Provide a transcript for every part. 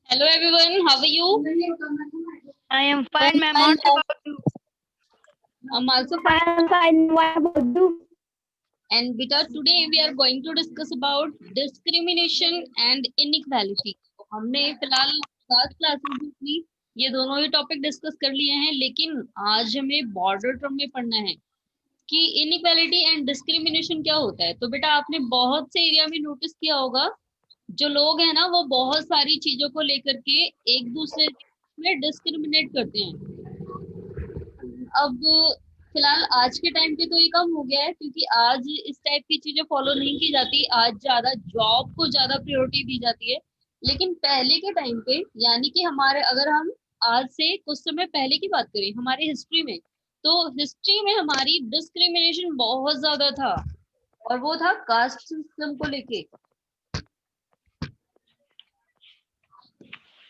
Hello everyone, how are you? I am fine, ma'am. What about you? I'm also I fine. am fine. What about you? And beta, today we are going to discuss about discrimination and inequality. तो हमने फिलहाल 7 classes भी की, ये दोनों ही topic discuss कर लिए हैं, लेकिन आज हमें बॉर्डर टर्म में पढ़ना है कि इनइक्वालिटी एंड डिस्क्रिमिनेशन क्या होता है। तो बेटा आपने बहुत से एरिया में नोटिस किया होगा, जो लोग हैं ना वो बहुत सारी चीजों को लेकर के एक दूसरे में डिस्क्रिमिनेट करते हैं। अब फिलहाल आज के टाइम पे तो ये कम हो गया है, क्योंकि आज इस टाइप की चीजें फॉलो नहीं की जाती। आज ज्यादा जॉब को ज्यादा प्रायोरिटी दी जाती है। लेकिन पहले के टाइम पे, यानी कि हमारे, अगर हम आज से कुछ समय पहले की बात करें हमारे हिस्ट्री में, तो हिस्ट्री में हमारी डिस्क्रिमिनेशन बहुत ज्यादा था, और वो था कास्ट सिस्टम को लेके।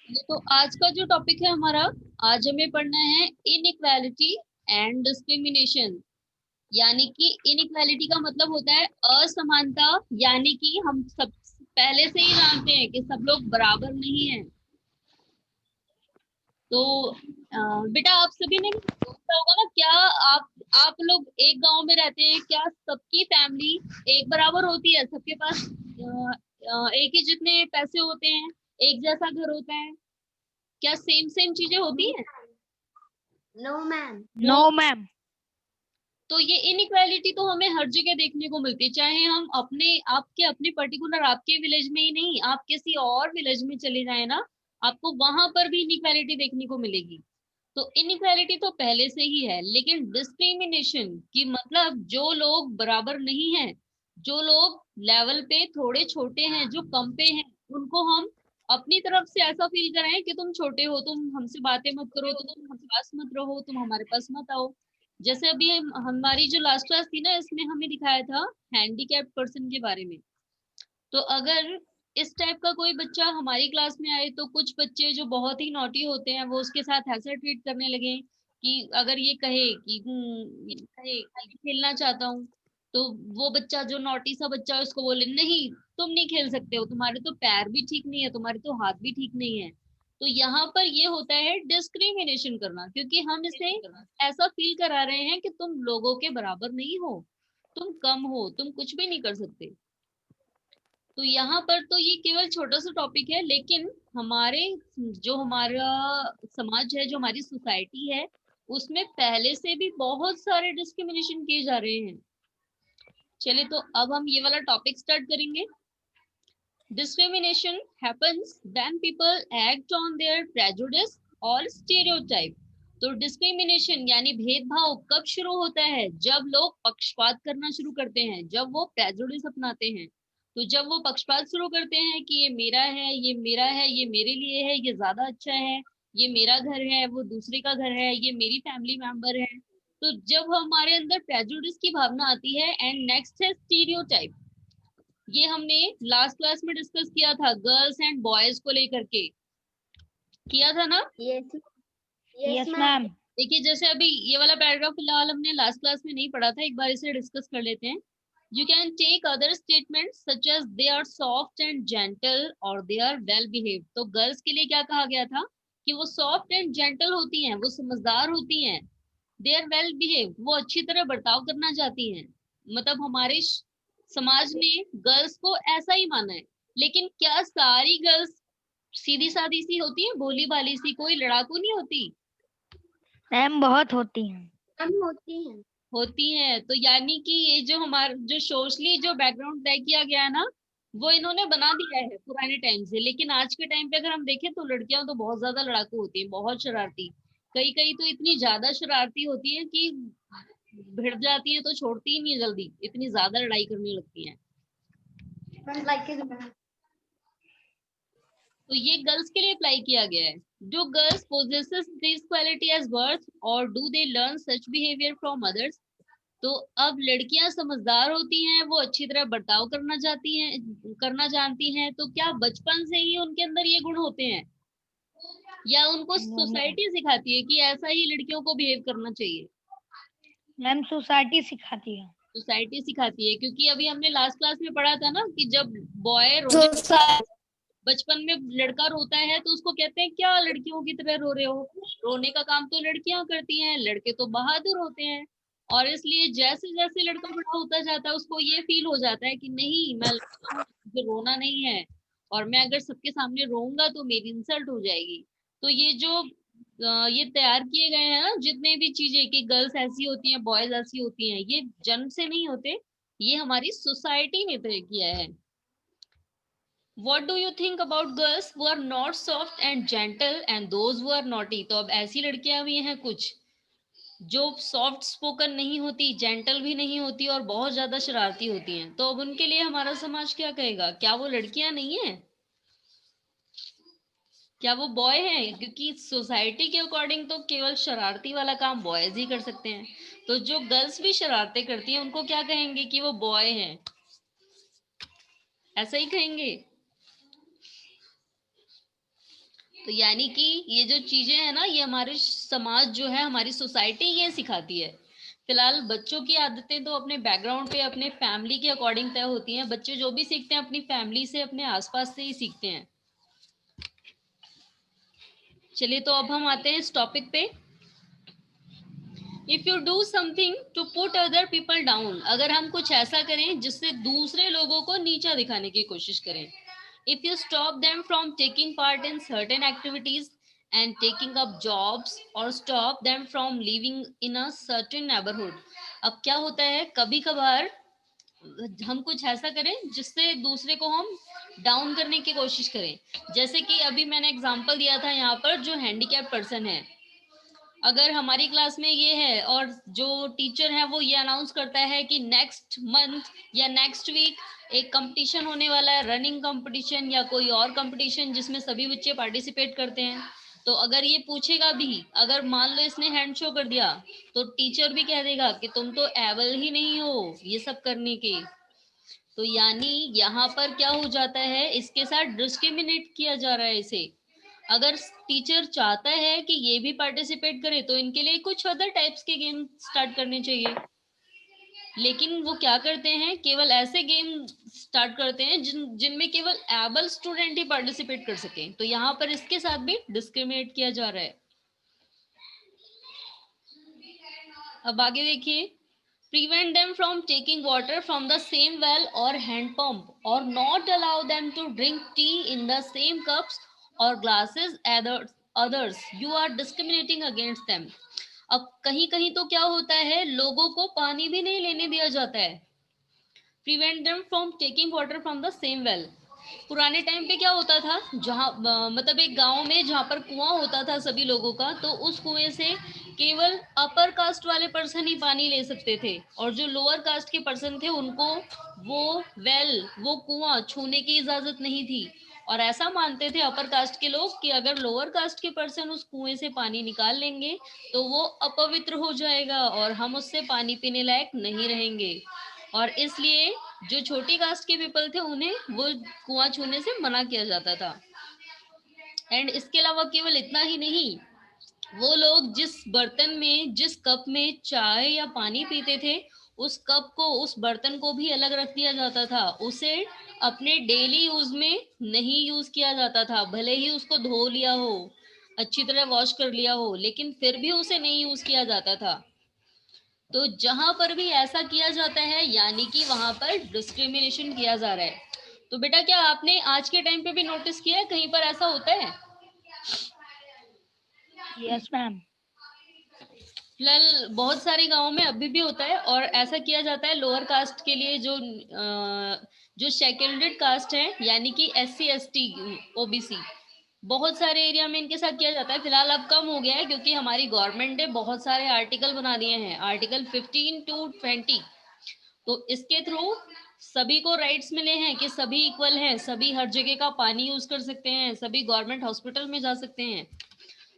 ये तो आज का जो टॉपिक है हमारा, आज हमें पढ़ना है इनइक्वालिटी एंड डिस्क्रिमिनेशन। यानी कि इनइक्वालिटी का मतलब होता है असमानता, यानी कि हम सब पहले से ही जानते हैं कि सब लोग बराबर नहीं हैं। तो बेटा आप सभी ने सोचा होगा ना, क्या आप लोग एक गांव में रहते हैं, क्या सबकी फैमिली एक बराबर होती है? सबके पास एक ही जितने पैसे होते हैं, एक जैसा घर होता है? क्या सेम सेम चीजें होती हैं? No, ma'am. No, No, ma'am. तो ये इनइक्वालिटी तो हमें हर जगह देखने को मिलती है, चाहे हम अपने पर्टिकुलर आपके विलेज में ही नहीं, आप किसी और विलेज में चले जाए ना, आपको वहां पर भी इनइक्वालिटी देखने को मिलेगी। तो इनइक्वालिटी तो पहले से ही है, लेकिन डिस्क्रिमिनेशन की मतलब जो लोग बराबर नहीं हैं, जो लोग लेवल पे थोड़े छोटे हैं, जो कम पे हैं, उनको हम अपनी तरफ से ऐसा फील कराएं कि तुम छोटे हो, तुम हमसे बातें मत करो, तुम हमारे पास मत रहो, तुम हमारे पास मत आओ। जैसे अभी हमारी जो लास्ट क्लास थी ना, इसमें हमें दिखाया था हैंडीकैप्ड पर्सन के बारे में। तो अगर इस टाइप का कोई बच्चा हमारी क्लास में आए, तो कुछ बच्चे जो बहुत ही नॉटी होते हैं वो उसके साथ ऐसा ट्रीट करने लगे कि अगर ये कहे कि खेलना चाहता हूँ, तो वो बच्चा जो नॉटी सा बच्चा है उसको बोले नहीं, तुम नहीं खेल सकते हो, तुम्हारे तो पैर भी ठीक नहीं है, तुम्हारे तो हाथ भी ठीक नहीं है। तो यहाँ पर ये होता है डिस्क्रिमिनेशन करना, क्योंकि हम इसे ऐसा फील करा रहे हैं कि तुम लोगों के बराबर नहीं हो, तुम कम हो, तुम कुछ भी नहीं कर सकते। तो यहाँ पर तो ये केवल छोटा सा टॉपिक है, लेकिन हमारे जो हमारा समाज है, जो हमारी सोसाइटी है, उसमें पहले से भी बहुत सारे डिस्क्रिमिनेशन किए जा रहे हैं। चलिए, तो अब हम ये वाला टॉपिक स्टार्ट करेंगे। Discrimination happens when people act on their prejudice or stereotype। तो डिस्क्रिमिनेशन यानी भेदभाव कब शुरू होता है? जब लोग पक्षपात करना शुरू करते हैं, जब वो प्रेजुडिस अपनाते हैं। तो जब वो पक्षपात शुरू करते हैं कि ये मेरा है, ये मेरा है, ये मेरे लिए है, ये ज्यादा अच्छा है, ये मेरा घर है, वो दूसरे का घर है, ये मेरी फैमिली मेंबर है। तो जब हमारे अंदर प्रेजुडिस की भावना आती है, एंड नेक्स्ट है स्टीरियोटाइप। ये हमने लास्ट क्लास में डिस्कस किया था, गर्ल्स एंड बॉयज को लेकर के किया था ना। Yes. Yes, ma'am. देखिए, जैसे अभी ये वाला पैराग्राफ फिलहाल हमने लास्ट क्लास में नहीं पढ़ा था, एक बार इसे डिस्कस कर लेते हैं। You can take other statement such as they are soft and gentle और दे आर वेल बिहेव्ड। तो गर्ल्स के लिए क्या कहा गया था? कि वो सॉफ्ट एंड जेंटल होती हैं, वो समझदार होती हैं। दे आर वेल बिहेव्ड, वो अच्छी तरह बर्ताव करना चाहती हैं। मतलब हमारे समाज ने गर्ल्स को ऐसा ही माना है। लेकिन क्या सारी गर्ल्स सीधी सादी सी होती है, भोली भाली सी, कोई लड़ाकू नहीं होती? मैम बहुत होती हैं। हम होती हैं। होती है। तो यानी कि ये जो हमारा जो सोशली जो बैकग्राउंड तय किया गया है ना, वो इन्होंने बना दिया है पुराने टाइम से। लेकिन आज के टाइम पे अगर हम देखें, तो लड़कियां तो बहुत ज्यादा लड़ाकू होती हैं, बहुत शरारती। कई कई तो इतनी ज्यादा शरारती होती है कि भिड़ जाती है तो छोड़ती ही नहीं जल्दी, इतनी ज्यादा लड़ाई करने लगती हैं। तो ये गर्ल्स के लिए अप्लाई किया गया है। Do girls possesses this quality as birth or do they learn such behavior from others? तो अब लड़कियां समझदार होती हैं, वो अच्छी तरह बर्ताव करना चाहती हैं, करना जानती हैं, तो क्या बचपन से ही उनके अंदर ये गुण होते हैं, या उनको सोसाइटी सिखाती है कि ऐसा ही लड़कियों को बिहेव करना चाहिए? मैम सोसाइटी सिखाती है। सोसाइटी सिखाती है, क्योंकि अभी हमने लास्ट क्लास में पढ़ा था ना कि जब बॉय बचपन में लड़का रोता है तो उसको कहते हैं क्या लड़कियों की तरह रो रहे हो, रोने का काम तो लड़कियां करती हैं, लड़के तो बहादुर होते हैं। और इसलिए जैसे जैसे लड़का बड़ा होता जाता है उसको ये फील हो जाता है कि नहीं, मैं लड़का हूं, मुझे रोना नहीं है, और मैं अगर सबके सामने रोऊंगा तो मेरी इंसल्ट हो जाएगी। तो ये जो ये तैयार किए गए हैं ना जितने भी चीजें कि गर्ल्स ऐसी होती हैं, बॉयज ऐसी होती हैं, ये जन्म से नहीं होते, ये हमारी सोसाइटी ने तय किया है। What do you think about girls who are not soft and gentle and those who are naughty? तो अब ऐसी लड़कियां भी हैं कुछ जो सॉफ्ट स्पोकन नहीं होती, जेंटल भी नहीं होती और बहुत ज्यादा शरारती होती हैं। तो अब उनके लिए हमारा समाज क्या कहेगा? क्या वो लड़कियां नहीं है? क्या वो बॉय हैं? क्योंकि सोसाइटी के अकॉर्डिंग तो केवल शरारती वाला काम बॉयज ही कर सकते हैं। तो जो गर्ल्स भी शरारतें करती हैं उनको क्या कहेंगे? कि वो बॉय हैं, ऐसा ही कहेंगे। तो यानी कि ये जो चीजें हैं ना, ये हमारे समाज जो है, हमारी सोसाइटी ये सिखाती है। फिलहाल बच्चों की आदतें तो अपने बैकग्राउंड पे, अपने फैमिली के अकॉर्डिंग तय होती हैं। बच्चे जो भी सीखते हैं अपनी फैमिली से, अपने आसपास से ही सीखते हैं। चलिए तो अब हम आते हैं इस टॉपिक पे। If you do something to put other people down, अगर हम कुछ ऐसा करें जिससे दूसरे लोगों को नीचा दिखाने की कोशिश करें। If you stop them from taking part in certain activities and taking up jobs, or stop them from living in a certain neighborhood। अब क्या होता है, कभी कभार हम कुछ ऐसा करें जिससे दूसरे को हम डाउन करने की कोशिश करें। जैसे कि अभी मैंने एग्जांपल दिया था यहाँ पर, जो हैंडीकैप पर्सन है, अगर हमारी क्लास में ये है और जो टीचर है वो ये अनाउंस करता है कि नेक्स्ट मंथ या नेक्स्ट वीक एक कंपटीशन होने वाला है, रनिंग कंपटीशन या कोई और कंपटीशन जिसमें सभी बच्चे पार्टिसिपेट करते हैं। तो अगर ये पूछेगा भी, अगर मान लो इसने हैंड शो कर दिया, तो टीचर भी कह देगा कि तुम तो एबल ही नहीं हो ये सब करने के। तो यानी यहाँ पर क्या हो जाता है, इसके साथ डिस्क्रिमिनेट किया जा रहा है इसे। अगर टीचर चाहता है कि ये भी पार्टिसिपेट करे तो इनके लिए कुछ अदर टाइप्स के गेम स्टार्ट करने चाहिए। लेकिन वो क्या करते हैं, केवल ऐसे गेम स्टार्ट करते हैं जिनमें केवल एबल स्टूडेंट ही पार्टिसिपेट कर सके। तो यहाँ पर इसके साथ भी डिस्क्रिमिनेट किया जा रहा है। अब आगे देखिए, prevent them from taking water from the same well or hand pump, or not allow them to drink tea in the same cups or glasses as others, you are discriminating against them। अब कहीं कहीं तो क्या होता है, लोगों को पानी भी नहीं लेने दिया जाता है। Prevent them from taking water from the same well. पुराने टाइम पे क्या होता था, जहाँ मतलब एक गांव में जहाँ पर कुआं होता था सभी लोगों का, तो उस कुएं से केवल अपर कास्ट वाले पर्सन ही पानी ले सकते थे, और जो लोअर कास्ट के पर्सन थे उनको वो वो कुआं छूने की इजाजत नहीं थी। और ऐसा मानते थे अपर कास्ट के लोग कि अगर लोअर कास्ट के पर्सन उस कुएं से पानी निकाल लेंगे तो वो अपवित्र हो जाएगा और हम उससे पानी पीने लायक नहीं रहेंगे। और इसलिए जो छोटी कास्ट के पीपल थे उन्हें वो कुआं छूने से मना किया जाता था। एंड इसके अलावा केवल इतना ही नहीं, वो लोग जिस बर्तन में, जिस कप में चाय या पानी पीते थे, उस कप को, उस बर्तन को भी अलग रख दिया जाता था। उसे अपने डेली यूज में नहीं यूज किया जाता था, भले ही उसको धो लिया हो, अच्छी तरह वॉश कर लिया हो, लेकिन फिर भी उसे नहीं यूज किया जाता था। तो जहां पर भी ऐसा किया जाता है यानी कि वहां पर डिस्क्रिमिनेशन किया जा रहा है। तो बेटा क्या आपने आज के टाइम पे भी नोटिस किया है कहीं पर ऐसा होता है? Yes, ma'am. फिलहाल बहुत सारे गांवों में अभी भी होता है, और ऐसा किया जाता है लोअर कास्ट के लिए, जो शेड्यूल्ड कास्ट है यानी कि SC ST OBC, बहुत सारे एरिया में इनके साथ किया जाता है। फिलहाल अब कम हो गया है क्योंकि हमारी गवर्नमेंट ने बहुत सारे आर्टिकल बना दिए हैं, आर्टिकल 15 to 20। तो इसके थ्रू सभी को राइट्स मिले हैं कि सभी इक्वल हैं, सभी हर जगह का पानी यूज कर सकते हैं, सभी गवर्नमेंट हॉस्पिटल में जा सकते हैं।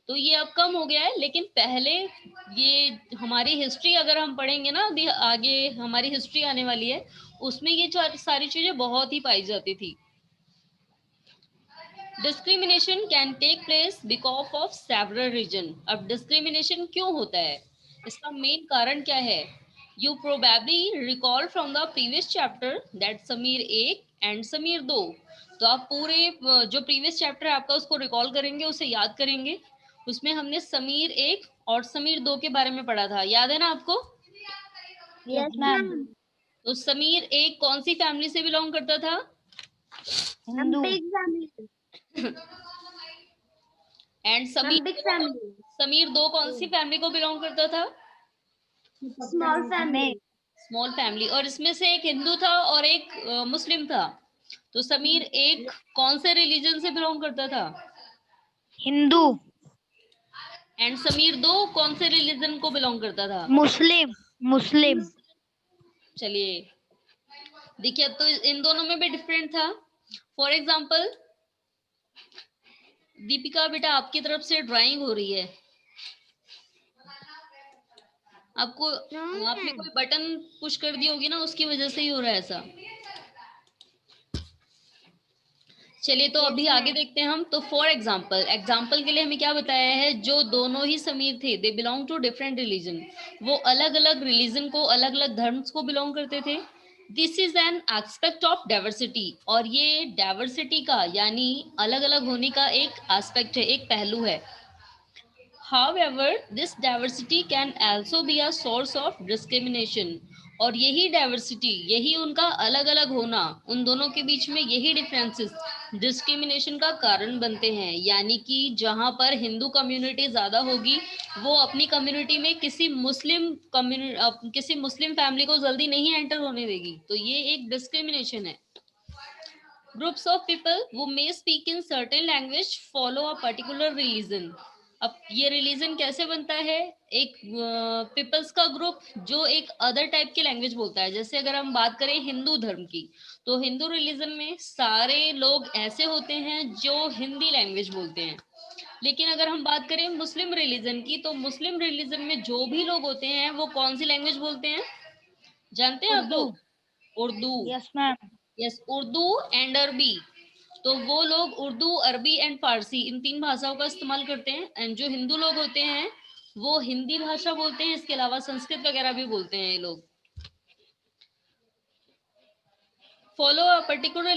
तो ये अब कम हो गया है, लेकिन पहले ये हमारी हिस्ट्री अगर हम पढ़ेंगे ना, अभी आगे हमारी हिस्ट्री आने वाली है, उसमें ये सारी चीजें बहुत ही पाई जाती थी। Discrimination can take place because of several reason. अब डिस्क्रिमिनेशन क्यों होता है, इसका मेन कारण क्या है? You probably recall from the previous chapter that Sameer 1 एंड समीर 2। तो आप पूरे जो प्रीवियस चैप्टर है आपका उसको रिकॉल करेंगे, उसे याद करेंगे। उसमें हमने समीर 1 और समीर 2 के बारे में पढ़ा था, याद है ना आपको? Yes, ma'am. तो समीर 1 कौन सी फैमिली से बिलोंग करता था? Hindu. एंड समीर 2 कौन सी फैमिली को बिलोंग करता था? May. Small family. और इसमें से एक हिंदू था और एक मुस्लिम था। तो समीर 1 कौन से रिलीजन से बिलोंग करता था? Hindu. एंड समीर 2 कौन से रिलीजन को बिलोंग करता था? Muslim. Muslim. चलिए देखिए, अब तो इन दोनों में भी डिफरेंट था। फॉर एग्जाम्पल दीपिका बेटा, आपकी तरफ से ड्राइंग हो रही है, आपको आपने कोई बटन पुश कर दी होगी ना, उसकी वजह से ही हो रहा है ऐसा। चलिए तो अभी आगे देखते हैं हम। तो फॉर एग्जाम्पल के लिए हमें क्या बताया है, जो दोनों ही समीर थे, they belong to different religion, वो अलग अलग रिलीजन को, अलग अलग धर्म को बिलोंग करते थे। This is an aspect of diversity, और ये डाइवर्सिटी का यानी अलग अलग होने का एक एस्पेक्ट है, एक पहलू है। However, this diversity can also be a source of discrimination. और यही डाइवर्सिटी, यही उनका अलग अलग होना, उन दोनों के बीच में यही डिफरेंसेस डिस्क्रिमिनेशन का कारण बनते हैं। यानी कि जहां पर हिंदू कम्युनिटी ज्यादा होगी, वो अपनी कम्युनिटी में किसी मुस्लिम फैमिली को जल्दी नहीं एंटर होने देगी, तो ये एक डिस्क्रिमिनेशन है। ग्रुप्स ऑफ पीपल वो मे speak in certain language follow a particular religion. अब ये रिलीजन कैसे बनता है, एक पीपल्स का ग्रुप जो एक अदर टाइप की लैंग्वेज बोलता है। जैसे अगर हम बात करें हिंदू धर्म की, तो हिंदू रिलीजन में सारे लोग ऐसे होते हैं जो हिंदी लैंग्वेज बोलते हैं। लेकिन अगर हम बात करें मुस्लिम रिलीजन की, तो मुस्लिम रिलीजन में जो भी लोग होते हैं वो कौन सी लैंग्वेज बोलते हैं, जानते हैं आप लोग? Urdu. Yes, ma'am. Yes, Urdu and अरबी। तो वो लोग उर्दू, अरबी एंड फारसी, इन 3 भाषाओं का इस्तेमाल करते हैं। एंड जो हिंदू लोग होते हैं वो हिंदी भाषा बोलते हैं, इसके अलावा संस्कृत वगैरह भी बोलते हैं ये लोग। Follow a particular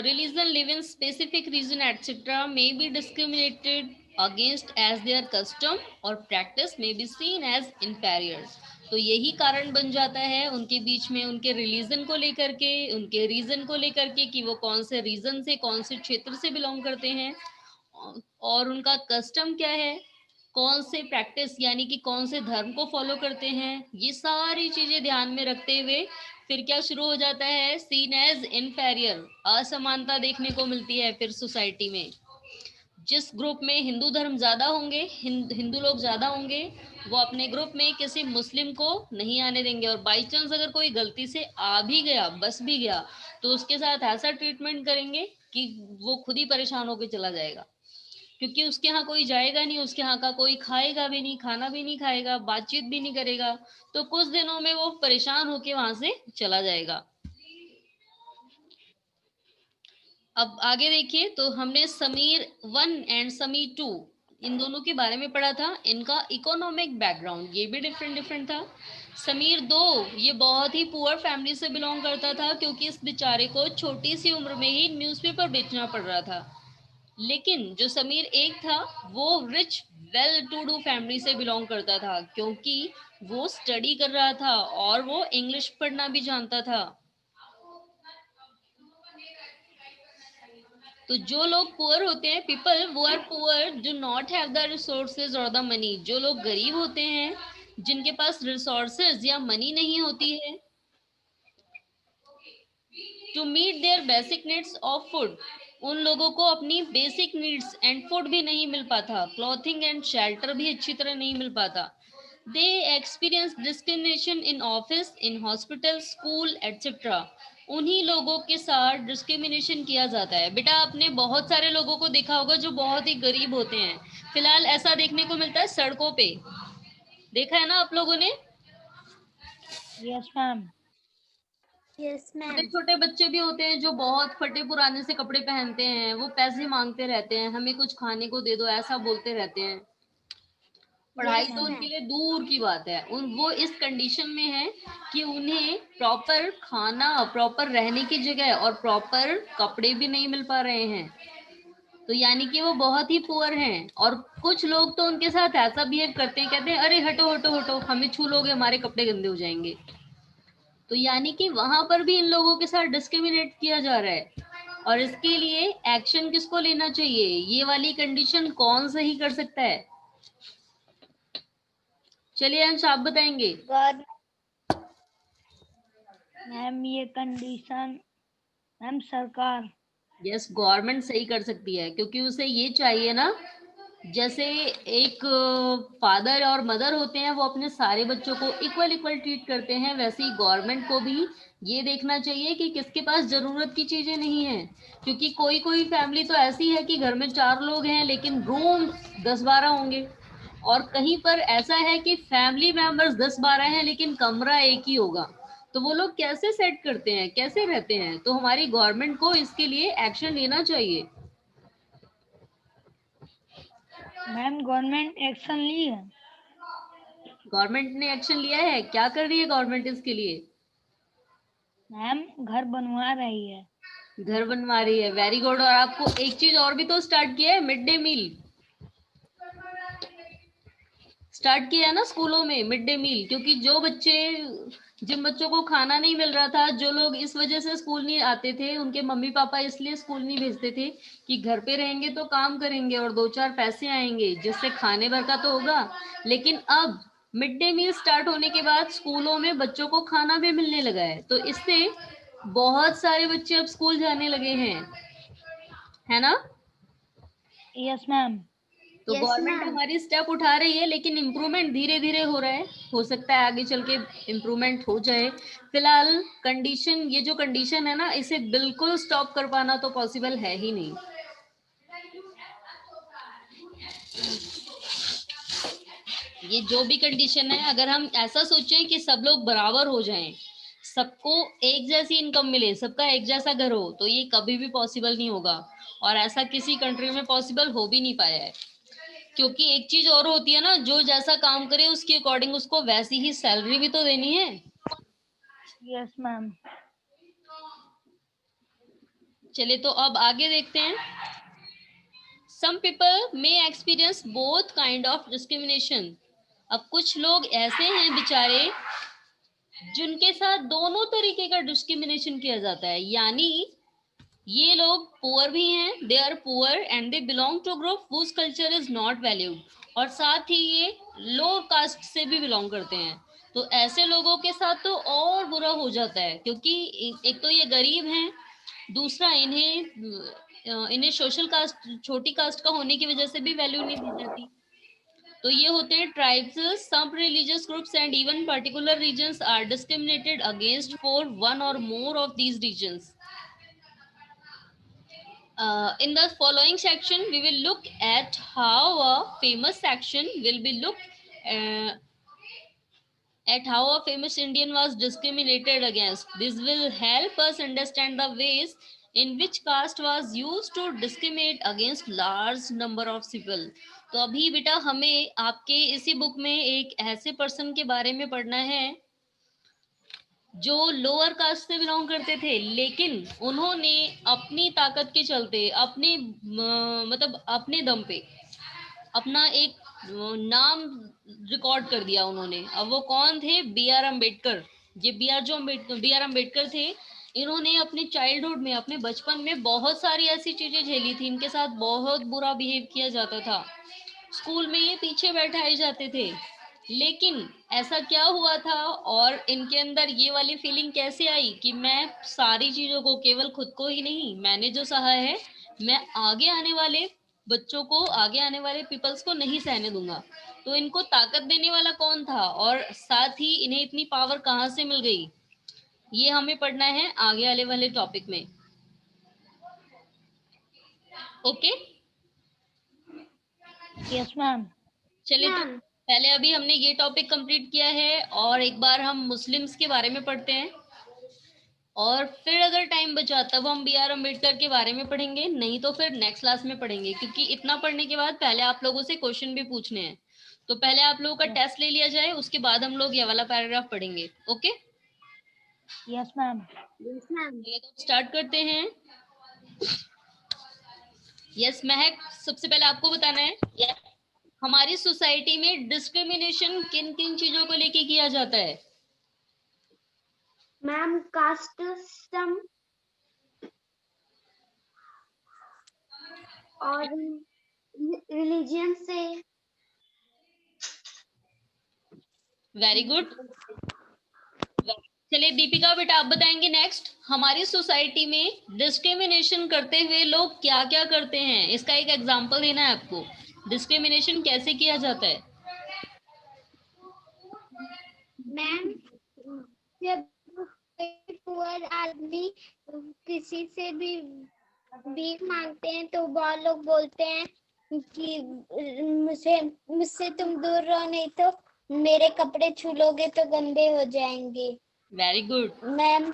religion, live in specific region, etc. may be discriminated against as their custom or practice may be seen as inferior. तो यही कारण बन जाता है उनके बीच में, उनके रिलीजन को लेकर के, उनके रीजन को लेकर के, कि वो कौन से रीजन से, कौन से क्षेत्र से बिलोंग करते हैं, और उनका कस्टम क्या है, कौन से प्रैक्टिस यानी कि कौन से धर्म को फॉलो करते हैं। ये सारी चीजें ध्यान में रखते हुए फिर क्या शुरू हो जाता है, सीन एज इनफेरियर, असमानता देखने को मिलती है फिर सोसाइटी में। जिस ग्रुप में हिंदू धर्म ज्यादा होंगे, हिंदू लोग ज्यादा होंगे, वो अपने ग्रुप में किसी मुस्लिम को नहीं आने देंगे। और बाई चांस अगर कोई गलती से आ भी गया, बस भी गया, तो उसके साथ ऐसा ट्रीटमेंट करेंगे कि वो खुद ही परेशान होकर चला जाएगा, क्योंकि उसके यहाँ कोई जाएगा नहीं, उसके यहाँ का कोई खाएगा भी नहीं, खाना भी नहीं खाएगा, बातचीत भी नहीं करेगा, तो कुछ दिनों में वो परेशान होके वहां से चला जाएगा। अब आगे देखिए, तो हमने समीर 1 एंड समीर 2 इन दोनों के बारे में पढ़ा था। इनका इकोनॉमिक बैकग्राउंड ये भी डिफरेंट था। समीर 2 ये बहुत ही पुअर फैमिली से बिलोंग करता था, क्योंकि इस बेचारे को छोटी सी उम्र में ही न्यूज़पेपर बेचना पड़ रहा था। लेकिन जो समीर 1 था वो rich well to do family से बिलोंग करता था, क्योंकि वो स्टडी कर रहा था और वो इंग्लिश पढ़ना भी जानता था। तो जो लोग पुअर होते हैं, पीपल वो are poor do not have the resources और द मनी, जो लोग गरीब होते हैं, जिनके पास रिसोर्सेज या मनी नहीं होती है to meet their basic needs of food, उन लोगों को अपनी बेसिक नीड्स एंड फूड भी नहीं मिल पाता, क्लॉथिंग एंड शेल्टर भी अच्छी तरह नहीं मिल पाता। They experience discrimination in office, in hospital, school etcetera. उन्हीं लोगों के साथ डिस्क्रिमिनेशन किया जाता है। बेटा आपने बहुत सारे लोगों को देखा होगा जो बहुत ही गरीब होते हैं। फिलहाल ऐसा देखने को मिलता है सड़कों पे, देखा है ना आप लोगों ने? Yes, ma'am. छोटे छोटे बच्चे भी होते हैं जो बहुत फटे पुराने से कपड़े पहनते हैं, वो पैसे मांगते रहते हैं, हमें कुछ खाने को दे दो, ऐसा बोलते रहते हैं। पढ़ाई तो उनके लिए दूर की बात है। वो इस कंडीशन में है कि उन्हें प्रॉपर खाना, प्रॉपर रहने की जगह और प्रॉपर कपड़े भी नहीं मिल पा रहे हैं। तो यानी कि वो बहुत ही पुअर हैं। और कुछ लोग तो उनके साथ ऐसा बिहेव करते हैं, कहते हैं अरे हटो हटो हटो, हमें छू लोगे हमारे कपड़े गंदे हो जाएंगे। तो यानी कि वहां पर भी इन लोगों के साथ डिस्क्रिमिनेट किया जा रहा है। और इसके लिए एक्शन किसको लेना चाहिए? ये वाली कंडीशन कौन सही कर सकता है? चलिए अंश, आप बताएंगे। मैम ये कंडीशन मैम सरकार। यस, गवर्नमेंट सही कर सकती है, क्योंकि उसे ये चाहिए ना, जैसे एक फादर और मदर होते हैं वो अपने सारे बच्चों को इक्वल इक्वल ट्रीट करते हैं, वैसे ही गवर्नमेंट को भी ये देखना चाहिए कि किसके पास जरूरत की चीजें नहीं है। क्योंकि कोई कोई फैमिली तो ऐसी है कि घर में 4 लोग हैं लेकिन रूम 10-12 होंगे। और कहीं पर ऐसा है कि फैमिली मेंबर्स 10-12 हैं लेकिन कमरा एक ही होगा। तो वो लोग कैसे सेट करते हैं, कैसे रहते हैं? तो हमारी गवर्नमेंट को इसके लिए एक्शन लेना चाहिए। मैम गवर्नमेंट एक्शन ली है। गवर्नमेंट ने एक्शन लिया है? क्या कर रही है गवर्नमेंट इसके लिए? मैम घर बनवा रही है। घर बनवा रही है, वेरी गुड। और आपको एक चीज और भी तो स्टार्ट किया है, मिड डे मील स्टार्ट किया है ना स्कूलों में, मिड डे मील। क्योंकि जिन बच्चों को खाना नहीं मिल रहा था, जो लोग इस वजह से स्कूल नहीं आते थे, उनके मम्मी पापा इसलिए स्कूल नहीं भेजते थे कि घर पे रहेंगे तो काम करेंगे और 2-4 पैसे आएंगे जिससे खाने भर का तो होगा। लेकिन अब मिड डे मील स्टार्ट होने के बाद स्कूलों में बच्चों को खाना भी मिलने लगा है, तो इससे बहुत सारे बच्चे अब स्कूल जाने लगे हैं, है ना? Yes ma'am. तो गवर्नमेंट हमारी स्टेप उठा रही है, लेकिन इम्प्रूवमेंट धीरे धीरे हो रहा है। हो सकता है आगे चल के इम्प्रूवमेंट हो जाए। फिलहाल कंडीशन, ये जो कंडीशन है ना, इसे बिल्कुल स्टॉप कर पाना तो पॉसिबल है ही नहीं। ये जो भी कंडीशन है, अगर हम ऐसा सोचें कि सब लोग बराबर हो जाएं, सबको एक जैसी इनकम मिले, सबका एक जैसा घर हो, तो ये कभी भी पॉसिबल नहीं होगा। और ऐसा किसी कंट्री में पॉसिबल हो भी नहीं पाया है। क्योंकि एक चीज और होती है ना, जो जैसा काम करे उसके अकॉर्डिंग उसको वैसी ही सैलरी भी तो देनी है। Yes ma'am. चलिए तो अब आगे देखते हैं। Some people may experience both kind of discrimination. अब कुछ लोग ऐसे हैं बेचारे जिनके साथ दोनों तरीके का डिस्क्रिमिनेशन किया जाता है। यानी ये लोग पुअर भी हैं, they are poor and they belong to group whose culture is not valued. और साथ ही ये लो कास्ट से भी बिलोंग करते हैं। तो ऐसे लोगों के साथ तो और बुरा हो जाता है, क्योंकि एक तो ये गरीब हैं, दूसरा इन्हें सोशल कास्ट, छोटी कास्ट का होने की वजह से भी वैल्यू नहीं दी जाती। तो ये होते हैं ट्राइब्स, सब religious groups and even particular regions are discriminated against for one or more of these reasons. In the following section, we will look at how a famous section will be looked uh, at how a famous Indian was discriminated against. This will help us understand the ways in which caste was used to discriminate against large number of people. तो अभी बेटा हमें आपके इसी book में एक ऐसे person के बारे में पढ़ना है जो लोअर कास्ट से बिलोंग करते थे, लेकिन उन्होंने अपनी ताकत के चलते, मतलब अपने दम पे अपना एक नाम रिकॉर्ड कर दिया उन्होंने। अब वो कौन थे? B R Ambedkar. ये बी आर अम्बेडकर थे। इन्होंने अपने चाइल्डहुड में, अपने बचपन में बहुत सारी ऐसी चीजें झेली थी, इनके साथ बहुत बुरा बिहेव किया जाता था, स्कूल में ये पीछे बैठाए जाते थे। लेकिन ऐसा क्या हुआ था और इनके अंदर ये वाली फीलिंग कैसे आई कि मैं सारी चीजों को, केवल खुद को ही नहीं, मैंने जो सहा है मैं आगे आने वाले बच्चों को, आगे आने वाले पीपल्स को नहीं सहने दूंगा। तो इनको ताकत देने वाला कौन था और साथ ही इन्हें इतनी पावर कहाँ से मिल गई, ये हमें पढ़ना है आगे आने वाले टॉपिक में। Okay, yes ma'am. चलिए तो पहले अभी हमने ये टॉपिक कंप्लीट किया है और एक बार हम मुस्लिम्स के बारे में पढ़ते हैं, और फिर अगर टाइम बचा तब हम बी आर अम्बेडकर के बारे में पढ़ेंगे, नहीं तो फिर नेक्स्ट क्लास में पढ़ेंगे, क्योंकि इतना पढ़ने के बाद पहले आप लोगों से क्वेश्चन भी पूछने हैं। तो पहले आप लोगों का टेस्ट ले लिया जाए, उसके बाद हम लोग ये वाला पैराग्राफ पढ़ेंगे। ओके? Yes ma'am. चलिए तो स्टार्ट करते हैं। यस महक, सबसे पहले आपको बताना है हमारी सोसाइटी में डिस्क्रिमिनेशन किन किन चीजों को लेके किया जाता है? मैम कास्ट सिस्टम और रिलीजन से। Very good. चलिए दीपिका बेटा आप बताएंगे नेक्स्ट, हमारी सोसाइटी में डिस्क्रिमिनेशन करते हुए लोग क्या क्या करते हैं, इसका एक एग्जांपल देना है आपको। डिस्क्रिमिनेशन कैसे किया जाता है? मैम जब पुअर आदमी किसी से भी भीख मांगते हैं तो बहुत लोग बोलते हैं कि मुझसे तुम दूर रहो, नहीं तो मेरे कपड़े छू लोगे तो गंदे हो जाएंगे। Very good. मैम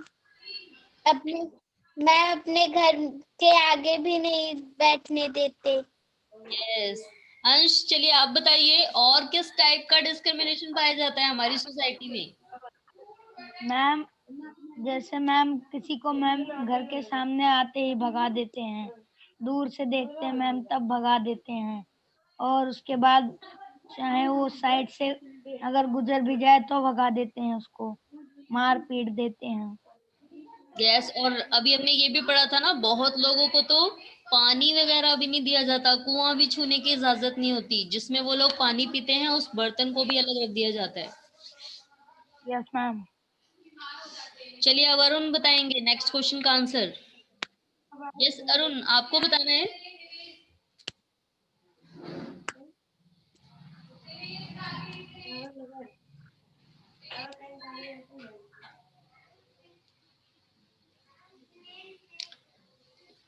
मैं अपने घर के आगे भी नहीं बैठने देते। यस। अंश चलिए आप बताइए और किस टाइप का डिस्क्रिमिनेशन पाया जाता है हमारी सोसाइटी में? मैम जैसे मैम किसी को मैम घर के सामने आते ही भगा देते हैं, दूर से देखते हैं मैम तब भगा देते हैं, और उसके बाद चाहे वो साइड से अगर गुजर भी जाए तो भगा देते हैं, उसको मार पीट देते हैं। यस, और अभी हमने ये भी पढ़ा था ना, बहुत लोगों को तो पानी वगैरह भी नहीं दिया जाता, कुआं भी छूने की इजाजत नहीं होती, जिसमें वो लोग पानी पीते हैं उस बर्तन को भी अलग रख दिया जाता है। Yes ma'am. चलिए अब अरुण बताएंगे नेक्स्ट क्वेश्चन का आंसर। यस अरुण आपको बताना है।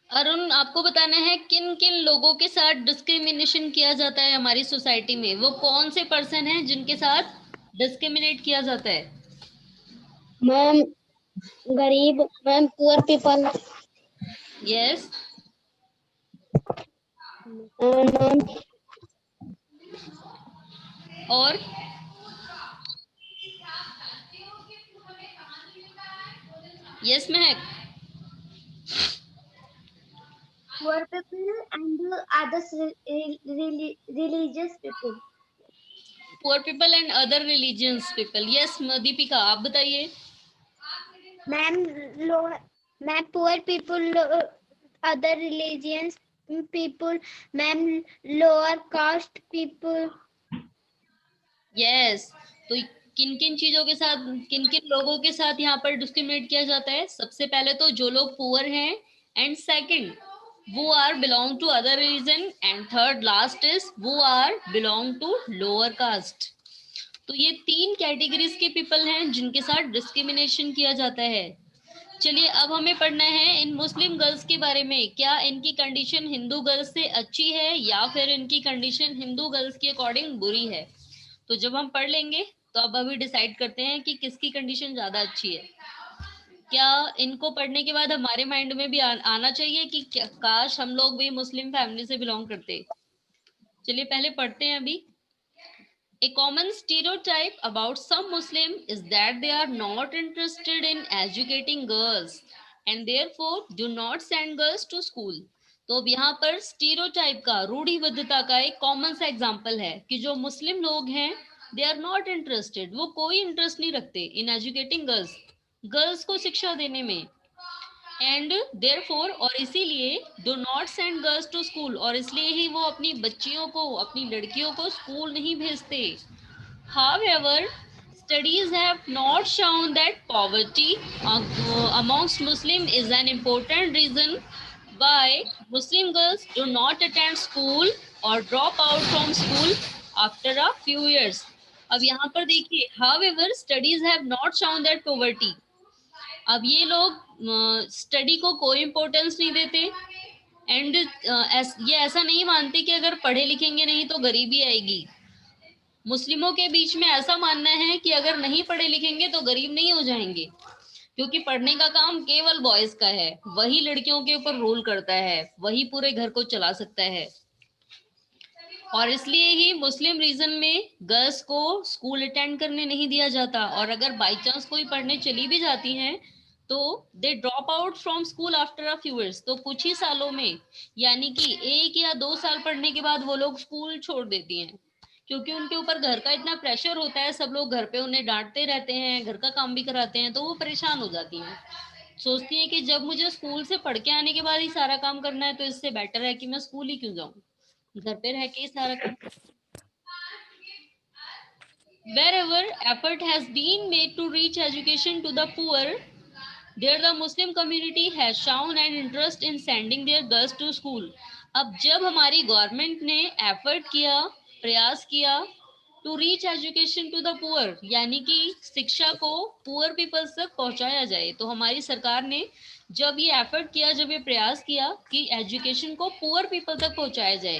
अरुण आपको बताना है किन किन लोगों के साथ डिस्क्रिमिनेशन किया जाता है हमारी सोसाइटी में, वो कौन से पर्सन हैं जिनके साथ डिस्क्रिमिनेट किया जाता है? मैम गरीब, ma'am poor people. Yes. Ma'am और yes Mahak. Poor people and others religious people. Poor people and other religions people. Yes Deepika आप बताइए। Ma'am ma'am poor people, other religions people, ma'am lower caste people. Yes. तो किन किन चीजों के साथ, किन किन लोगों के साथ यहाँ पर डिस्क्रिमिनेट किया जाता है? सबसे पहले तो जो लोग पुअर हैं, एंड सेकंड वो are belong to other religion, and third last is वो are belong to lower caste. तो ये तीन कैटेगरीज के पीपल हैं जिनके साथ डिस्क्रिमिनेशन किया जाता है। चलिए अब हमें पढ़ना है इन मुस्लिम गर्ल्स के बारे में, क्या इनकी कंडीशन हिंदू गर्ल्स से अच्छी है या फिर इनकी कंडीशन हिंदू गर्ल्स के अकॉर्डिंग बुरी है। तो जब हम पढ़ लेंगे तो अब अभी डिसाइड करते हैं कि किसकी कंडीशन ज्यादा अच्छी है। क्या इनको पढ़ने के बाद हमारे माइंड में भी आना चाहिए कि काश हम लोग भी मुस्लिम फैमिली से बिलोंग करते। चलिए पहले पढ़ते हैं अभी। A common stereotype about some Muslims is that they are not interested in educating girls and therefore do not send girls to school. तो अब यहाँ पर स्टीरियोटाइप का, रूढ़िबद्धता का एक कॉमन सा एग्जांपल है कि जो मुस्लिम लोग हैं दे आर नॉट इंटरेस्टेड, वो कोई इंटरेस्ट नहीं रखते इन एजुकेटिंग गर्ल्स, गर्ल्स को शिक्षा देने में, एंड देयरफॉर और इसीलिए do not send girls to school, और इसलिए ही वो अपनी बच्चियों को, अपनी लड़कियों को स्कूल नहीं भेजते। However, studies have not shown that poverty amongst Muslims is an important reason why Muslim girls do not attend school or drop out from school after a few years. अब यहाँ पर देखिए, however, studies have not shown that poverty. अब ये लोग study को कोई importance नहीं देते, एंड ये ऐसा नहीं मानते कि अगर पढ़े लिखेंगे नहीं तो गरीबी आएगी। मुस्लिमों के बीच में ऐसा मानना है कि अगर नहीं पढ़े लिखेंगे तो गरीब नहीं हो जाएंगे, क्योंकि पढ़ने का काम केवल बॉयज का है, वही लड़कियों के ऊपर रूल करता है, वही पूरे घर को चला सकता है। और इसलिए ही मुस्लिम रीजन में गर्ल्स को स्कूल अटेंड करने नहीं दिया जाता, और अगर बाई चांस कोई पढ़ने चली भी जाती हैं तो they drop out from school after a few years, तो कुछ ही सालों में, यानी कि 1 या 2 साल पढ़ने के बाद वो लोग स्कूल छोड़ देती हैं, क्योंकि उनके ऊपर घर का इतना प्रेशर होता है, सब लोग घर पे उन्हें डांटते रहते हैं, घर का काम भी कराते हैं, तो वो परेशान हो जाती हैं, सोचती हैं कि जब मुझे स्कूल से पढ़ के आने के बाद ही सारा काम करना है तो इससे बेटर है कि मैं स्कूल ही क्यों जाऊं, घर पे रह के ही सारा काम। Wherever effort has been made to reach education to the poor, there the Muslim community has shown an interest in sending their girls to school. अब जब हमारी गवर्नमेंट ने एफर्ट किया, प्रयास किया to reach education to the poor, यानी कि शिक्षा को पुअर पीपल्स तक पहुंचाया जाए, तो हमारी सरकार ने जब ये एफर्ट किया, जब ये प्रयास किया कि एजुकेशन को पुअर पीपल तक पहुंचाया जाए,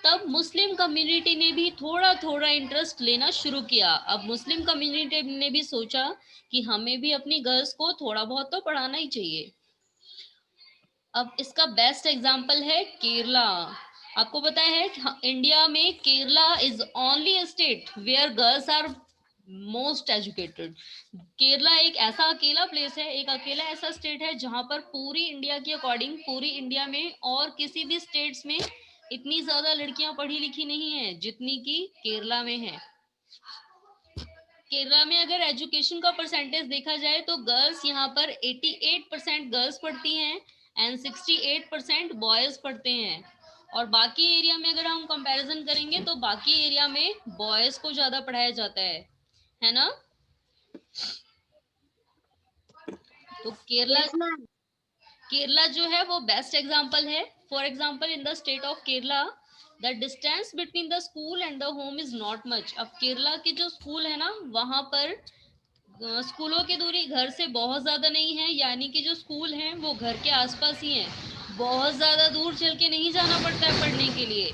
तब मुस्लिम कम्युनिटी ने भी थोड़ा थोड़ा इंटरेस्ट लेना शुरू किया। अब मुस्लिम कम्युनिटी ने भी सोचा कि हमें भी अपनी गर्ल्स को थोड़ा बहुत तो पढ़ाना ही चाहिए। अब इसका बेस्ट एग्जांपल है केरला। आपको पता है इंडिया में Kerala is only state where girls are most educated. Kerala एक ऐसा अकेला प्लेस है, एक अकेला ऐसा स्टेट है जहां पर पूरी इंडिया के अकॉर्डिंग, पूरी इंडिया में और किसी भी स्टेट्स में इतनी ज्यादा लड़कियां पढ़ी लिखी नहीं है जितनी की केरला में है। केरला में अगर एजुकेशन का परसेंटेज देखा जाए तो गर्ल्स यहाँ पर 88% गर्ल्स पढ़ती हैं एंड 68% बॉयज पढ़ते हैं, और बाकी एरिया में अगर हम कंपैरिजन करेंगे तो बाकी एरिया में बॉयज को ज्यादा पढ़ाया जाता है ना। तो केरला जो है वो बेस्ट एग्जांपल है। For example in the state of Kerala the distance between the school and the home is not much. अब केरला के जो स्कूल है ना, वहां पर स्कूलों की दूरी घर से बहुत ज्यादा नहीं है, यानी कि जो स्कूल हैं वो घर के आसपास ही हैं, बहुत ज्यादा दूर चल के नहीं जाना पड़ता है पढ़ने के लिए।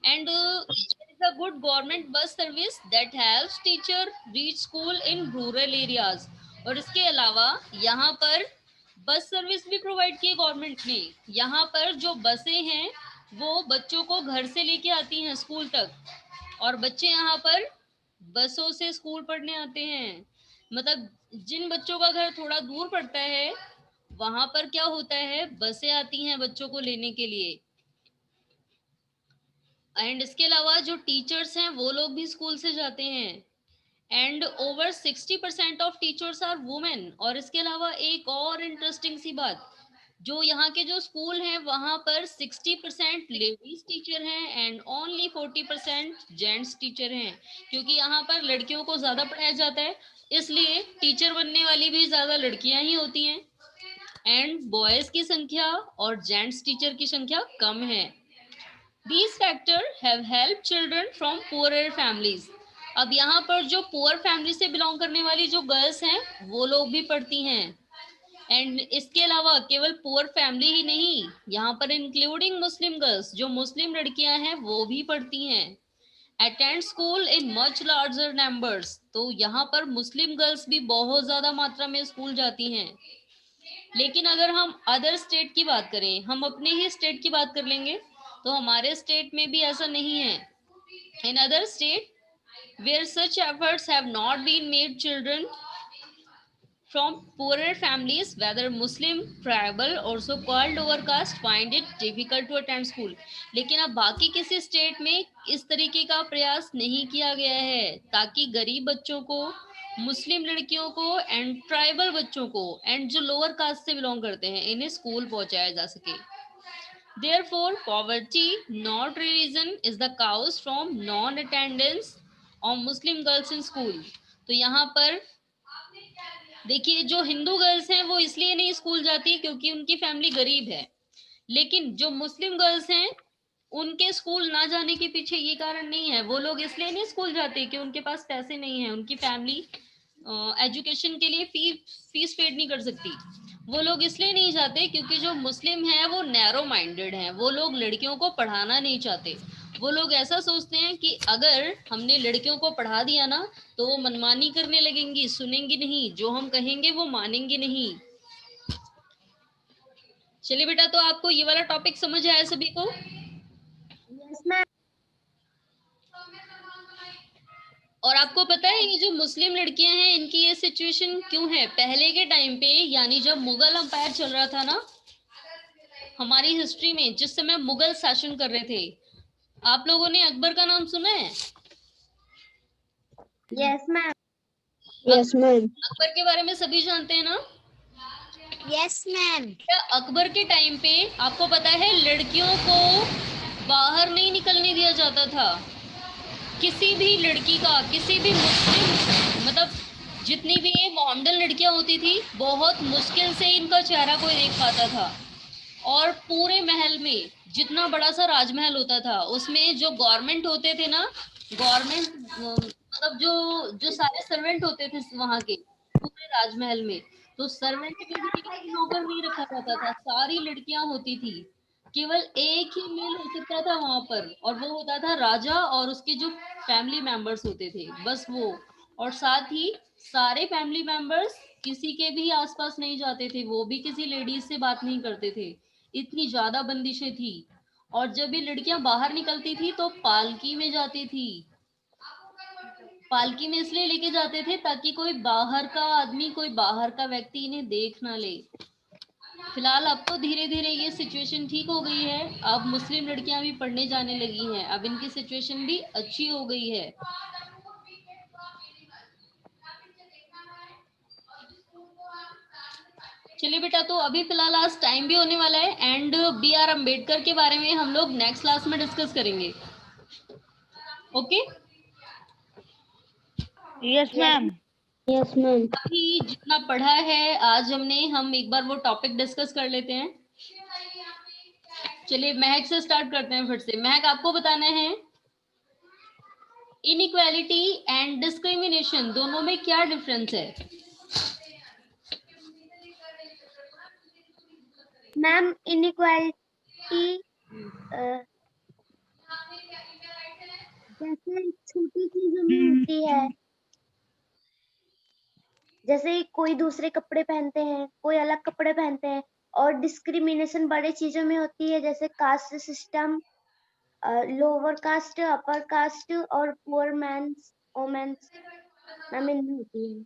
And there is a good government bus service that helps teacher reach school in rural areas। और इसके अलावा यहाँ पर बस सर्विस भी प्रोवाइड की है गवर्नमेंट ने। यहाँ पर जो बसें हैं वो बच्चों को घर से लेके आती हैं स्कूल तक, और बच्चे यहाँ पर बसों से स्कूल पढ़ने आते हैं। मतलब जिन बच्चों का घर थोड़ा दूर पड़ता है वहां पर क्या होता है, बसें आती हैं बच्चों को लेने के लिए। एंड इसके अलावा जो टीचर्स हैं वो लोग भी स्कूल से जाते हैं, and over 60% of teachers are women. और इसके अलावा एक और इंटरेस्टिंग सी बात, जो यहाँ के जो स्कूल हैं वहां पर 60% लेडीज टीचर हैं एंड ओनली 40% जेंट्स टीचर हैं, क्योंकि यहाँ पर लड़कियों को ज्यादा पढ़ाया जाता है, इसलिए टीचर बनने वाली भी ज्यादा लड़कियां ही होती हैं, एंड बॉयज की संख्या और जेंट्स टीचर की संख्या कम है। These factors have helped children from poorer families। अब यहाँ पर जो पुअर फैमिली से बिलोंग करने वाली जो गर्ल्स हैं वो लोग भी पढ़ती हैं, एंड इसके अलावा केवल पुअर फैमिली ही नहीं, यहाँ पर इंक्लूडिंग मुस्लिम गर्ल्स, जो मुस्लिम लड़कियां हैं वो भी पढ़ती हैं, attend school in much larger numbers. तो यहाँ पर मुस्लिम गर्ल्स भी बहुत ज्यादा मात्रा में स्कूल जाती हैं। लेकिन अगर हम अदर स्टेट की बात करें, हम अपने ही स्टेट की बात कर लेंगे, तो हमारे स्टेट में भी ऐसा नहीं है। In other state where such efforts have not been made, children from poorer families whether Muslim, tribal or so called lower caste find it difficult to attend school। लेकिन अब बाकी किसी स्टेट में इस तरीके का प्रयास नहीं किया गया है ताकि गरीब बच्चों को, मुस्लिम लड़कियों को एंड ट्राइबल बच्चों को एंड जो लोअर कास्ट से बिलोंग करते हैं इन्हें स्कूल पहुंचाया जा सके। Therefore, poverty, not religion, is the cause from non-attendance of Muslim girls in school। तो यहाँ पर देखिए जो हिंदू गर्ल्स हैं वो इसलिए नहीं स्कूल जाती क्योंकि उनकी फैमिली गरीब है, लेकिन जो मुस्लिम गर्ल्स हैं उनके स्कूल ना जाने के पीछे ये कारण नहीं है, वो लोग इसलिए नहीं स्कूल जाते कि उनके पास पैसे नहीं है, उनकी फैमिली एजुकेशन के लिए फीस पेड नहीं कर सकती। वो लोग इसलिए नहीं जाते क्योंकि जो मुस्लिम है वो नैरो माइंडेड है, वो लोग लड़कियों को पढ़ाना नहीं चाहते। वो लोग ऐसा सोचते हैं कि अगर हमने लड़कियों को पढ़ा दिया ना तो वो मनमानी करने लगेंगी, सुनेंगी नहीं, जो हम कहेंगे वो मानेंगी नहीं। चलिए बेटा, तो आपको ये वाला टॉपिक समझ आया सभी को? Yes ma'am. और आपको पता है ये जो मुस्लिम लड़कियां हैं इनकी ये सिचुएशन क्यों है? पहले के टाइम पे यानी जब मुगल अंपायर चल रहा था ना हमारी हिस्ट्री में, जिस समय मुगल शासन कर रहे थे, आप लोगों ने अकबर का नाम सुना है? Yes ma'am. Yes ma'am. Akbar के बारे में सभी जानते हैं ना? Yes ma'am. क्या अकबर के टाइम पे आपको पता है लड़कियों को बाहर नहीं निकलने दिया जाता था? किसी भी लड़की का, किसी भी मुस्लिम मतलब जितनी भी ये मोहम्मदन लड़कियां होती थी बहुत मुश्किल से इनका चेहरा कोई देख पाता था। और पूरे महल में जितना बड़ा सा राजमहल होता था उसमें जो गवर्नमेंट होते थे ना, गवर्नमेंट मतलब जो जो सारे सर्वेंट होते थे वहां के पूरे राजमहल में, तो सर्वेंट में भी एक नौकर नहीं रखा जाता था, सारी लड़कियां होती थी। केवल एक ही मेल हो सकता था वहां पर और वो होता था राजा और उसके जो फैमिली मेंबर्स होते थे, बस वो। और साथ ही सारे फैमिली मेंबर्स किसी के भी आसपास नहीं जाते थे, वो भी किसी लेडीज से बात नहीं करते थे। इतनी ज्यादा बंदिशें थी। और जब ये लड़कियां बाहर निकलती थी तो पालकी में जाती थी। पालकी में इसलिए लेके जाते थे ताकि कोई बाहर का आदमी, कोई बाहर का व्यक्ति इन्हें देख ना ले। फिलहाल अब तो धीरे धीरे ये सिचुएशन ठीक हो गई है, अब मुस्लिम लड़कियां भी पढ़ने जाने लगी हैं, अब इनकी सिचुएशन भी अच्छी हो गई है। चलिए बेटा, तो अभी फिलहाल आज टाइम भी होने वाला है एंड बी आर अम्बेडकर के बारे में हम लोग नेक्स्ट क्लास में डिस्कस करेंगे। Okay? Yes ma'am. Yes ma'am. अभी जितना पढ़ा है आज हमने, हम एक बार वो टॉपिक डिस्कस कर लेते हैं। चलिए महक से स्टार्ट करते हैं फिर से। महक, आपको बताना है इनइक्वालिटी एंड डिस्क्रिमिनेशन दोनों में क्या डिफरेंस है? मैम इनइक्वालिटी जैसे छोटी चीजों में होती है, जैसे कोई दूसरे कपड़े पहनते हैं, कोई अलग कपड़े पहनते हैं। और डिस्क्रिमिनेशन बड़े चीजों में होती है, जैसे caste system, lower caste, upper caste और पुअर मैन्स वोमेन्स मैम इनमें होती है।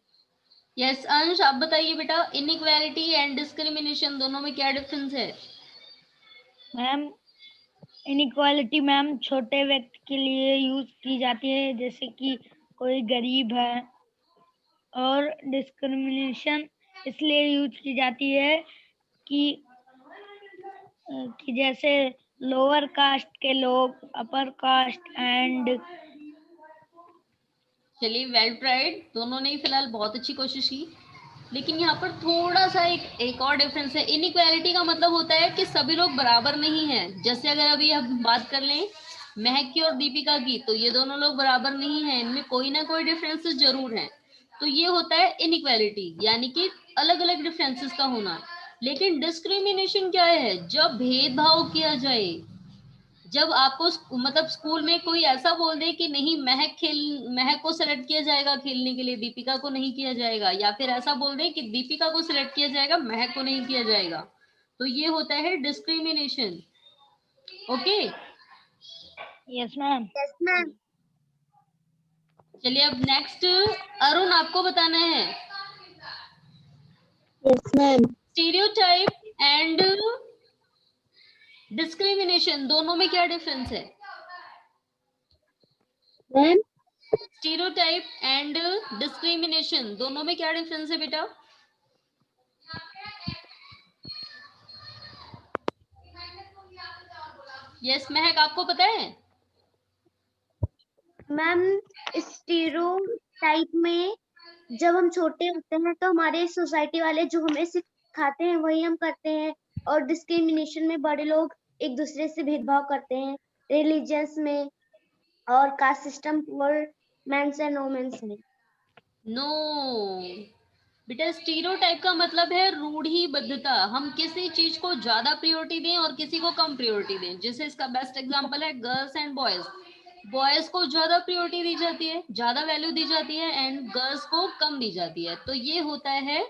यस अंश, आप बताइए बेटा, इनइक्वालिटी एंड डिस्क्रिमिनेशन दोनों में क्या डिफरेंस है? मैम इनइक्वालिटी मैम छोटे व्यक्ति के लिए यूज की जाती है, जैसे कि कोई गरीब है। और डिस्क्रिमिनेशन इसलिए यूज की जाती है कि जैसे लोअर कास्ट के लोग अपर कास्ट एंड। चलिए वेल ट्राइड, दोनों ने फिलहाल बहुत अच्छी कोशिश की। लेकिन यहाँ पर थोड़ा सा एक और डिफरेंस है। इनइक्वालिटी का मतलब होता है कि सभी लोग बराबर नहीं हैं। जैसे अगर अभी हम बात कर लें महक की और दीपिका की, तो ये दोनों लोग बराबर नहीं हैं, इनमें कोई ना कोई डिफरेंसेस जरूर हैं। तो ये होता है इनइक्वालिटी, यानी कि अलग अलग डिफरेंसेस का होना। लेकिन डिस्क्रिमिनेशन क्या है? जब भेदभाव किया जाए, जब आपको मतलब स्कूल में कोई ऐसा बोल दे कि नहीं महक को सिलेक्ट किया जाएगा खेलने के लिए, दीपिका को नहीं किया जाएगा, या फिर ऐसा बोल दे कि दीपिका को सिलेक्ट किया जाएगा, महक को नहीं किया जाएगा, तो ये होता है discrimination. Okay? Yes ma'am. Yes ma'am. चलिए अब नेक्स्ट अरुण, आपको बताना है yes ma'am. Stereotype and discrimination दोनों में क्या डिफरेंस है? मैम स्टीरियोटाइप एंड डिस्क्रिमिनेशन दोनों में क्या डिफरेंस है बेटा? यस महक, आपको पता है? मैम स्टीरियोटाइप में जब हम छोटे होते हैं तो हमारे सोसाइटी वाले जो हमें सिखाते हैं वही हम करते हैं। और डिस्क्रिमिनेशन में बड़े लोग एक दूसरे से भेदभाव करते हैं, रिलीजियंस में और कास्ट सिस्टम और मेंस एंड वोमेन्स में। नो बेटा, स्टीरियोटाइप का मतलब है रूढ़िबद्धता। हम किसी चीज को ज्यादा प्रायोरिटी दें और किसी को कम प्रायोरिटी दें। जैसे इसका बेस्ट एग्जांपल है गर्ल्स एंड बॉयज। बॉयज को ज्यादा प्रायोरिटी दी जाती है, ज्यादा वैल्यू दी जाती है, एंड गर्ल्स को कम दी जाती है। तो ये होता है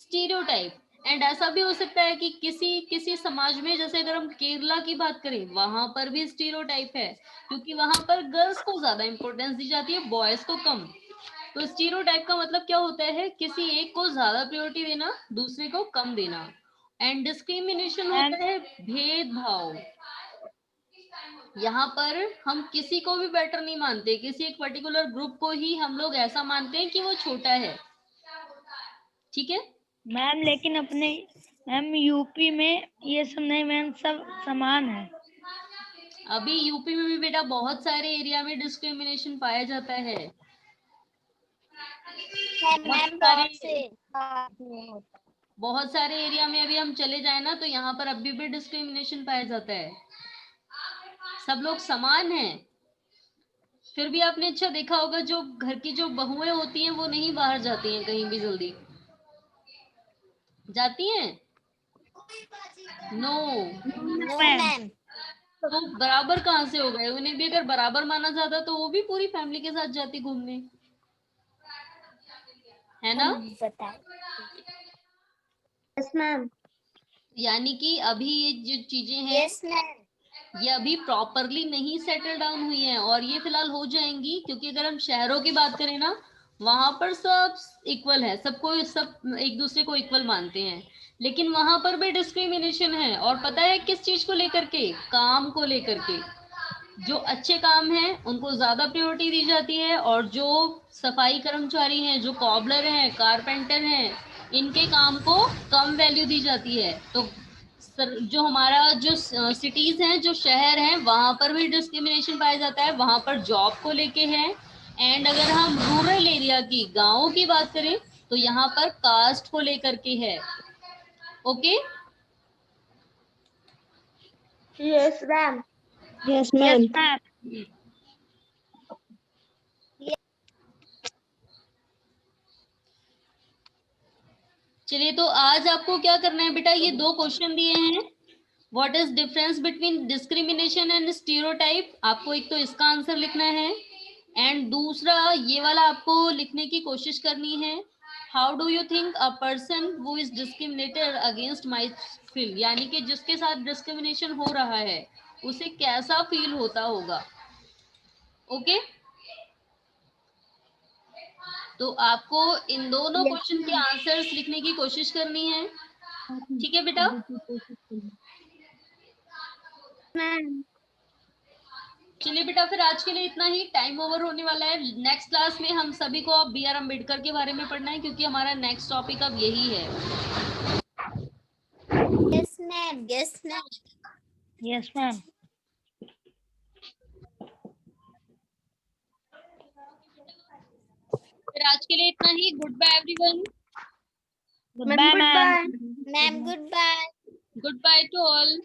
स्टीरियोटाइप। एंड ऐसा भी हो सकता है कि किसी किसी समाज में, जैसे अगर हम केरला की बात करें, वहां पर भी स्टीरियोटाइप है, क्योंकि वहां पर गर्ल्स को ज्यादा इंपॉर्टेंस दी जाती है, बॉयज को कम। तो स्टीरियोटाइप का मतलब क्या होता है, किसी एक को ज्यादा प्रायोरिटी देना, दूसरे को कम देना। एंड डिस्क्रिमिनेशन मैम होता है भेदभाव। यहाँ पर हम किसी को भी बेटर नहीं मानते, किसी एक पर्टिकुलर ग्रुप को ही हम लोग ऐसा मानते हैं कि वो छोटा है। ठीक है। मैम लेकिन अपने मैम यूपी में ये सब नहीं मैम, सब समान है। अभी यूपी में भी बेटा बहुत सारे एरिया में डिस्क्रिमिनेशन पाया जाता है। मैम बहुत सारे एरिया में अभी हम चले जाए ना, तो यहाँ पर अभी भी डिस्क्रिमिनेशन पाया जाता है। सब लोग समान हैं। फिर भी आपने अच्छा देखा होगा, जो घर की जो बहुएं होती हैं वो नहीं बाहर जाती हैं कहीं भी जल्दी। जाती हैं? नो। No ma'am ma'am. तो बराबर कहाँ से हो गए? उन्हें भी अगर बराबर माना जाता तो वो भी पूरी फैमिली के साथ जाती घूमने, है ना? Yes ma'am. यानी कि अभी ये जो चीजें हैं, यस मैम। ये अभी प्रॉपरली नहीं सेटल डाउन हुई हैं, और ये फिलहाल हो जाएंगी, क्योंकि अगर हम शहरों की बात करें ना, वहां पर सब इक्वल है, सबको सब एक दूसरे को इक्वल मानते हैं। लेकिन वहां पर भी डिस्क्रिमिनेशन है, और पता है किस चीज को लेकर के? काम को लेकर के। जो अच्छे काम हैं उनको ज्यादा प्रायोरिटी दी जाती है, और जो सफाई कर्मचारी हैं, जो कॉबलर हैं, कारपेंटर हैं, इनके काम को कम वैल्यू दी जाती है। तो जो हमारा जो सिटीज हैं, जो शहर हैं, वहां पर भी डिस्क्रिमिनेशन पाया जाता है, वहां पर जॉब को लेके है। एंड अगर हम रूरल एरिया की, गाँव की बात करें, तो यहाँ पर कास्ट को लेकर के है। Okay. Yes ma'am. Yes yes ma'am. Ma'am. चलिए, तो आज आपको क्या करना है बेटा, ये 2 क्वेश्चन दिए हैं। What is difference between discrimination and stereotype? आपको एक तो इसका आंसर लिखना है, एंड दूसरा ये वाला आपको लिखने की कोशिश करनी है। How do you think a person who is discriminated against my feel, यानी कि जिसके साथ डिस्क्रिमिनेशन हो रहा है उसे कैसा फील होता होगा। ओके। तो आपको इन दोनों क्वेश्चन के आंसर्स लिखने की कोशिश करनी है। ठीक है बेटा। मैम। चलिए बेटा, फिर आज के लिए इतना ही, टाइम ओवर होने वाला है। नेक्स्ट क्लास में हम सभी को अब बी आर अम्बेडकर के बारे में पढ़ना है, क्योंकि हमारा नेक्स्ट टॉपिक अब यही है। Yes ma'am. Yes ma'am. Yes ma'am. फिर आज के लिए इतना ही। Good bye everyone. Good bye ma'am. Ma'am good bye. Good bye to all.